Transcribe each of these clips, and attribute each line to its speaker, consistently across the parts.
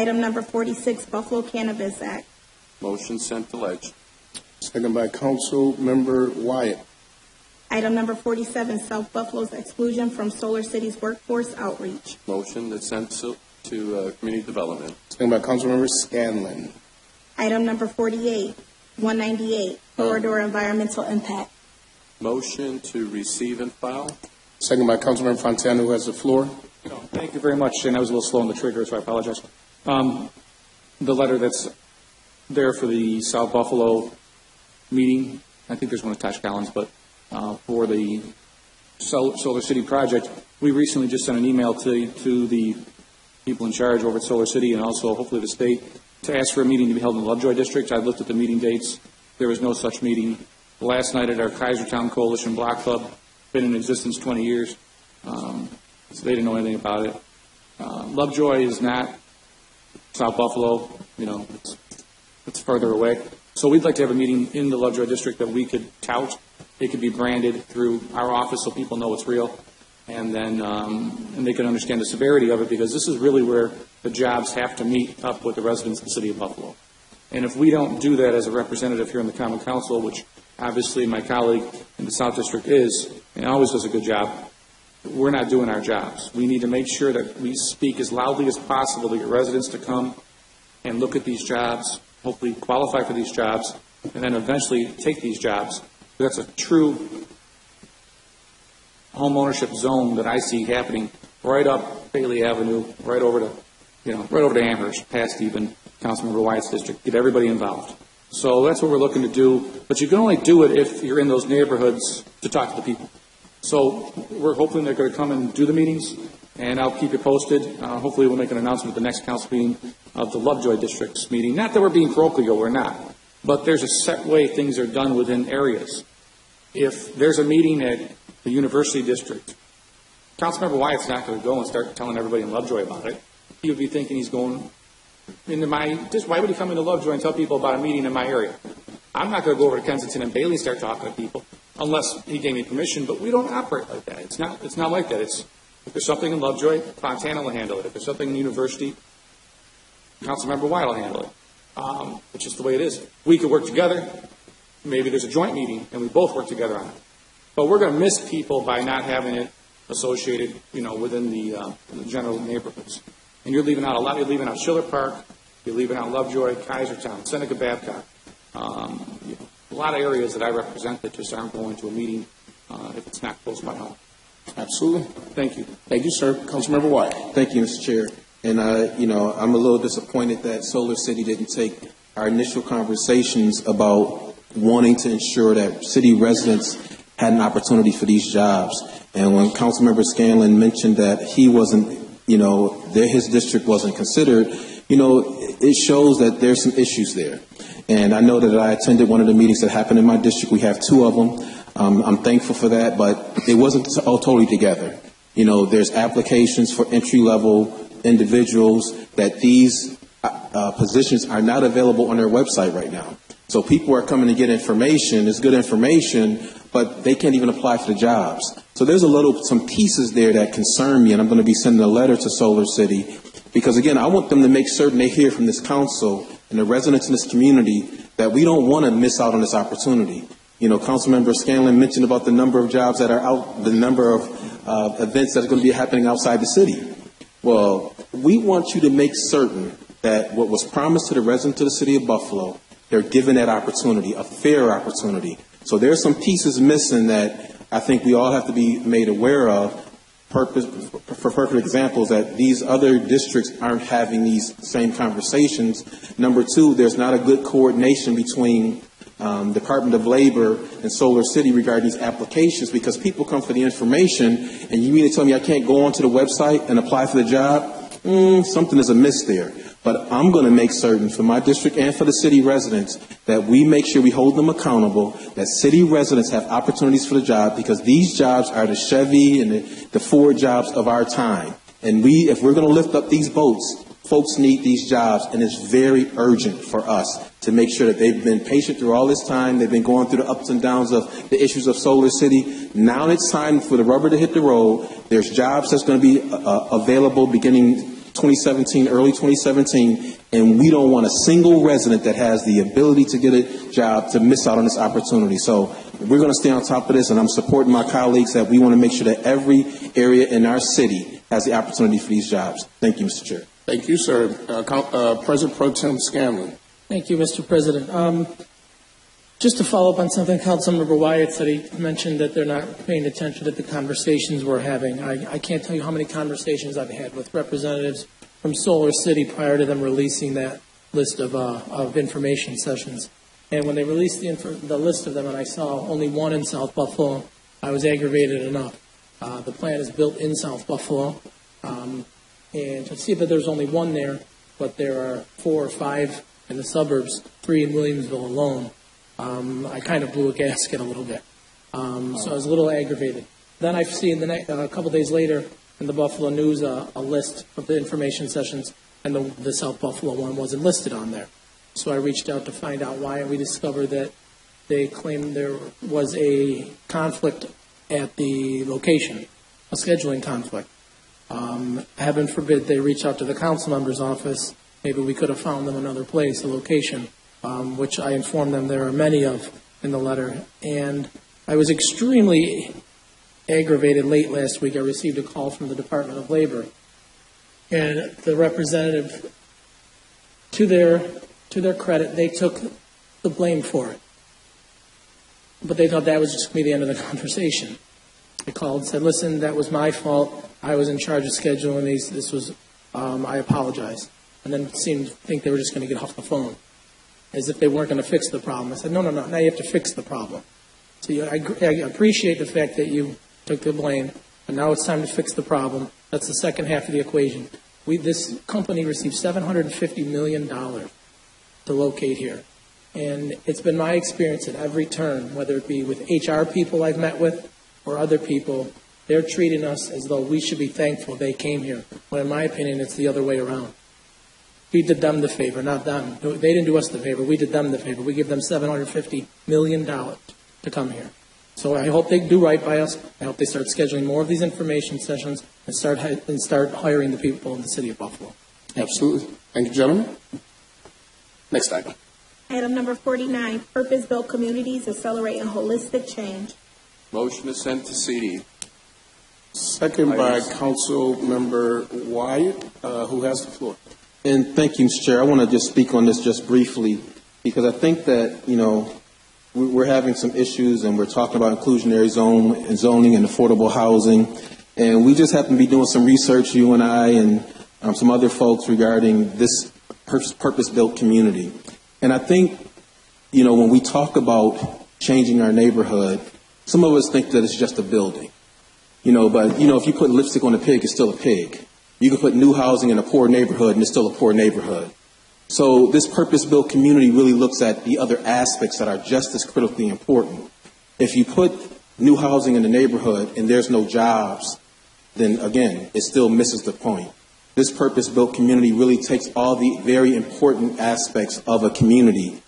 Speaker 1: Item number 46, Buffalo Cannabis Act.
Speaker 2: Motion sent to ledge.
Speaker 3: Second by Council Member Wyatt.
Speaker 1: Item number 47, South Buffalo's exclusion from Solar City's workforce outreach.
Speaker 2: Motion that's sent to Community Development.
Speaker 3: Second by Council Member Scanlon.
Speaker 1: Item number 48, 198, Corridor Environmental Impact.
Speaker 2: Motion to receive and file.
Speaker 3: Second by Council Member Fontana, who has the floor.
Speaker 4: Thank you very much, and I was a little slow on the trigger, so I apologize. The letter that's there for the South Buffalo meeting, I think there's one attached, Collins, but for the Solar City project, we recently just sent an email to the people in charge over at Solar City and also hopefully the state to ask for a meeting to be held in the Lovejoy District. I looked at the meeting dates. There was no such meeting. Last night at our Kaisertown Coalition Block Club, been in existence 20 years, so they didn't know anything about it. Lovejoy is not South Buffalo, it's further away. So we'd like to have a meeting in the Lovejoy District that we could tout. It could be branded through our office so people know it's real, and then and they can understand the severity of it, because this is really where the jobs have to meet up with the residents of the city of Buffalo. And if we don't do that as a representative here in the Common Council, which obviously my colleague in the South District is, and always does a good job, we're not doing our jobs. We need to make sure that we speak as loudly as possible to get residents to come and look at these jobs, hopefully qualify for these jobs, and then eventually take these jobs. That's a true home ownership zone that I see happening right up Bailey Avenue, right over to Amherst, past even Councilmember Wyatt's district. Get everybody involved. So that's what we're looking to do. But you can only do it if you're in those neighborhoods to talk to the people. So we're hoping they're going to come and do the meetings, and I'll keep you posted. Hopefully we'll make an announcement at the next council meeting of the Lovejoy District's meeting. Not that we're being parochial, we're not. But there's a set way things are done within areas. If there's a meeting at the University District, Councilmember Wyatt's not going to go and start telling everybody in Lovejoy about it. He would be thinking he's going into why would he come into Lovejoy and tell people about a meeting in my area? I'm not going to go over to Kensington and Bailey and start talking to people unless he gave me permission, but we don't operate like that. It's not like that. If there's something in Lovejoy, Fontana will handle it. If there's something in University, Councilmember Wyatt will handle it. It's just the way it is. We could work together. Maybe there's a joint meeting and we both work together on it. But we're going to miss people by not having it associated, within the general neighborhoods. And you're leaving out a lot. You're leaving out Schiller Park. You're leaving out Lovejoy, Kaisertown, Seneca Babcock. A lot of areas that I represent that just aren't going to a meeting if it's not close by home.
Speaker 3: Absolutely.
Speaker 4: Thank you.
Speaker 3: Thank you, sir. Councilmember Wyatt.
Speaker 5: Thank you, Mr. Chair. And, I'm a little disappointed that Solar City didn't take our initial conversations about wanting to ensure that city residents had an opportunity for these jobs. And when Councilmember Scanlon mentioned that he wasn't, his district wasn't considered, it shows that there's some issues there. And I know that I attended one of the meetings that happened in my district. We have two of them. I'm thankful for that, but it wasn't all totally together. There's applications for entry-level individuals that these positions are not available on their website right now. So people are coming to get information. It's good information, but they can't even apply for the jobs. So there's some pieces there that concern me, and I'm going to be sending a letter to Solar City because, again, I want them to make certain they hear from this council and the residents in this community that we don't want to miss out on this opportunity. Councilmember Scanlon mentioned about the number of jobs that are out, the number of events that are going to be happening outside the city. Well, we want you to make certain that what was promised to the residents of the city of Buffalo, they're given that opportunity, a fair opportunity. So there's some pieces missing that I think we all have to be made aware of. For perfect examples, that these other districts aren't having these same conversations. Number two, there's not a good coordination between Department of Labor and Solar City regarding these applications, because people come for the information and you mean to tell me I can't go onto the website and apply for the job? Something is amiss there. But I'm going to make certain for my district and for the city residents that we make sure we hold them accountable, that city residents have opportunities for the job, because these jobs are the Chevy and the Ford jobs of our time. And if we're going to lift up these boats, folks need these jobs, and it's very urgent for us to make sure that they've been patient through all this time. They've been going through the ups and downs of the issues of Solar City. Now it's time for the rubber to hit the road. There's jobs that's going to be available beginning 2017, early 2017, and we don't want a single resident that has the ability to get a job to miss out on this opportunity. So we're going to stay on top of this, and I'm supporting my colleagues that we want to make sure that every area in our city has the opportunity for these jobs. Thank you, Mr. Chair.
Speaker 3: Thank you, sir. President Pro Tem Scanlon.
Speaker 6: Thank you, Mr. President. Just to follow up on something Councilmember Wyatt said, he mentioned that they're not paying attention to the conversations we're having. I can't tell you how many conversations I've had with representatives from Solar City prior to them releasing that list of information sessions. And when they released the list of them and I saw only one in South Buffalo, I was aggravated enough. The plant is built in South Buffalo. And to see that there's only one there, but there are 4 or 5 in the suburbs, 3 in Williamsville alone, I kind of blew a gasket a little bit. So I was a little aggravated. Then I've seen a couple days later in the Buffalo News a list of the information sessions, and the South Buffalo one wasn't listed on there. So I reached out to find out why, and we discovered that they claimed there was a conflict at the location, a scheduling conflict. Heaven forbid they reach out to the council member's office. Maybe we could have found them another place, a location, which I informed them there are many of in the letter. And I was extremely aggravated late last week. I received a call from the Department of Labor, and the representative, to their credit, they took the blame for it. But they thought that was just going to be the end of the conversation. They called and said, listen, that was my fault. I was in charge of scheduling these. This was, I apologize. And then seemed to think they were just going to get off the phone, as if they weren't going to fix the problem. I said, no, now you have to fix the problem. So I appreciate the fact that you took the blame, but now it's time to fix the problem. That's the second half of the equation. This company received $750 million to locate here. And it's been my experience at every turn, whether it be with HR people I've met with or other people, they're treating us as though we should be thankful they came here, when in my opinion it's the other way around. We did them the favor, not them. They didn't do us the favor. We did them the favor. We give them $750 million to come here. So I hope they do right by us. I hope they start scheduling more of these information sessions and start hiring the people in the city of Buffalo.
Speaker 3: Absolutely. Thank you, gentlemen. Next item.
Speaker 1: Item number 49, purpose-built communities accelerating holistic change.
Speaker 2: Motion to send to CD.
Speaker 3: Second by Council Member Wyatt, who has the floor.
Speaker 5: And thank you, Mr. Chair. I want to just speak on this just briefly, because I think that, we're having some issues, and we're talking about inclusionary zoning and affordable housing. And we just happen to be doing some research, you and I and some other folks, regarding this purpose-built community. And I think, when we talk about changing our neighborhood, some of us think that it's just a building. But if you put lipstick on a pig, it's still a pig. You can put new housing in a poor neighborhood, and it's still a poor neighborhood. So this purpose-built community really looks at the other aspects that are just as critically important. If you put new housing in the neighborhood and there's no jobs, then again, it still misses the point. This purpose-built community really takes all the very important aspects of a community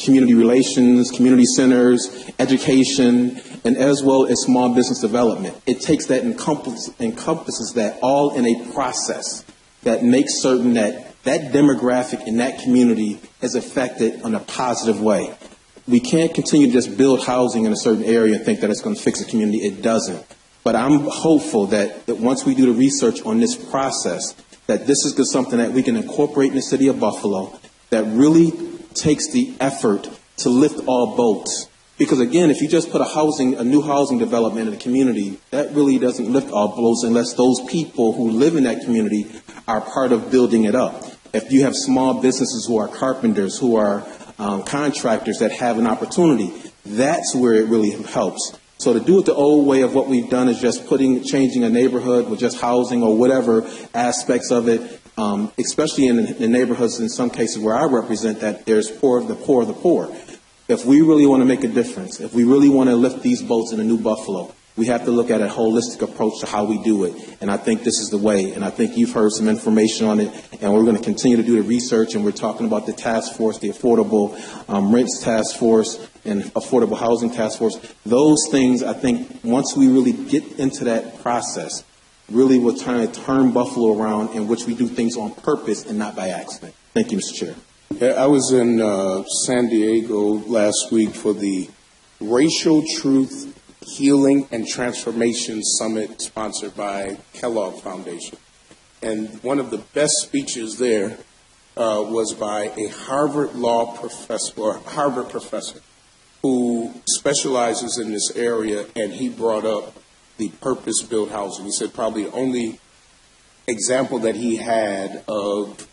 Speaker 5: relations, community centers, education, and as well as small business development. It takes that, encompasses that all in a process that makes certain that that demographic in that community is affected in a positive way. We can't continue to just build housing in a certain area and think that it's going to fix the community. It doesn't. But I'm hopeful that once we do the research on this process, that this is something that we can incorporate in the city of Buffalo that really takes the effort to lift all boats. Because again, if you just put a new housing development in a community, that really doesn't lift all boats unless those people who live in that community are part of building it up. If you have small businesses who are carpenters, who are contractors that have an opportunity, that's where it really helps. So to do it the old way of what we've done is just changing a neighborhood with just housing or whatever aspects of it, especially in the neighborhoods in some cases where I represent, that there's the poor of the poor. If we really want to make a difference, if we really want to lift these boats in a new Buffalo, we have to look at a holistic approach to how we do it. And I think this is the way. And I think you've heard some information on it. And we're going to continue to do the research. And we're talking about the task force, the affordable rents task force and affordable housing task force. Those things, I think, once we really get into that process, really we're trying to turn Buffalo around, in which we do things on purpose and not by accident. Thank you, Mr. Chair.
Speaker 3: Yeah, I was in San Diego last week for the Racial Truth, Healing, and Transformation Summit sponsored by Kellogg Foundation. And one of the best speeches there was by a Harvard professor who specializes in this area, and he brought up the purpose-built housing. He said probably the only example that he had of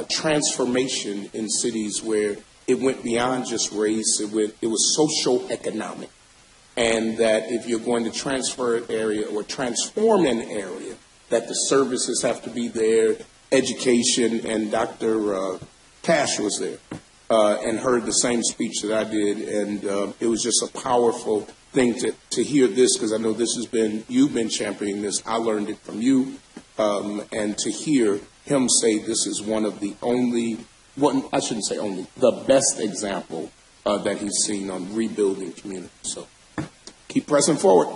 Speaker 3: transformation in cities where it went beyond just race, it was socio-economic, and that if you're going to transfer an area or transform an area, that the services have to be there, education, and Dr. Cash was there and heard the same speech that I did, and it was just a powerful thing to hear this, because I know you've been championing this. I learned it from you, and to hear him say this is one of the I shouldn't say only, the best example that he's seen on rebuilding communities. So keep pressing forward.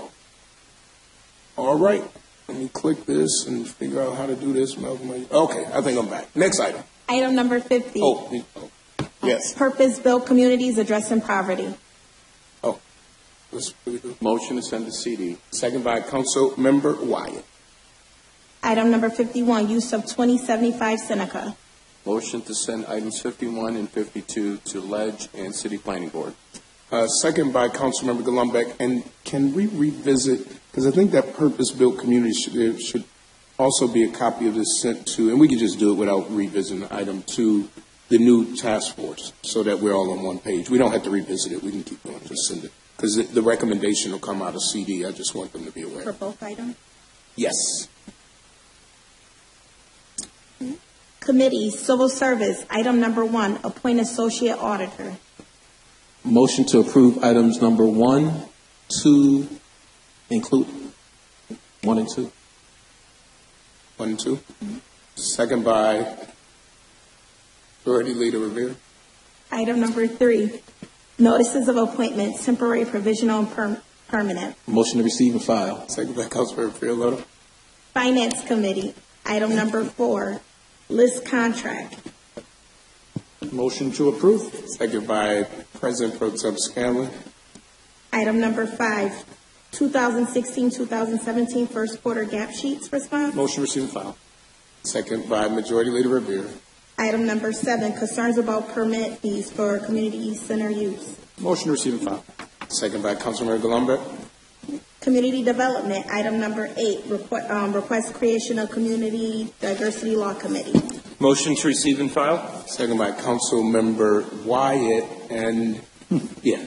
Speaker 3: All right. Let me click this and figure out how to do this. Okay, I think I'm back. Next item.
Speaker 1: Item number 50.
Speaker 3: Yes.
Speaker 1: Purpose-built communities addressing poverty.
Speaker 2: Motion to send to CD.
Speaker 3: Second by Council Member Wyatt.
Speaker 1: Item number 51, use of 2075 Seneca.
Speaker 2: Motion to send items 51 and 52 to Ledge and City Planning Board.
Speaker 3: Second by Councilmember Golombek. And can we revisit, because I think that purpose-built community should also be a copy of this sent to, and we can just do it without revisiting the item, to the new task force, so that we're all on one page. We don't have to revisit it. We can keep going. Just send it, because the recommendation will come out of CD. I just want them to be aware.
Speaker 1: For both items?
Speaker 3: Yes.
Speaker 1: Committee, Civil Service, item number 1, appoint associate auditor.
Speaker 5: Motion to approve items number 1, 2, include 1 and 2.
Speaker 3: 1 and 2. Mm-hmm. Second by Majority Leader Rivera.
Speaker 1: Item number 3, notices of appointment, temporary, provisional, and permanent.
Speaker 5: Motion to receive and file.
Speaker 3: Second by Councilmember Farrelletto.
Speaker 1: Finance Committee, item number 4, list contract.
Speaker 4: Motion to approve.
Speaker 3: Second by President Pro Tem Scanlon.
Speaker 1: Item number 5, 2016-2017 first quarter gap sheets response.
Speaker 4: Motion to receive and file.
Speaker 3: Second by Majority Leader Rivera.
Speaker 1: Item number 7, concerns about permit fees for community center use.
Speaker 4: Motion to receive and file.
Speaker 3: Second by Councilmember Golombek.
Speaker 1: Community Development, item number 8, request creation of Community Diversity Law Committee.
Speaker 7: Motion to receive and file.
Speaker 3: Second by Councilmember Wyatt. And, yeah,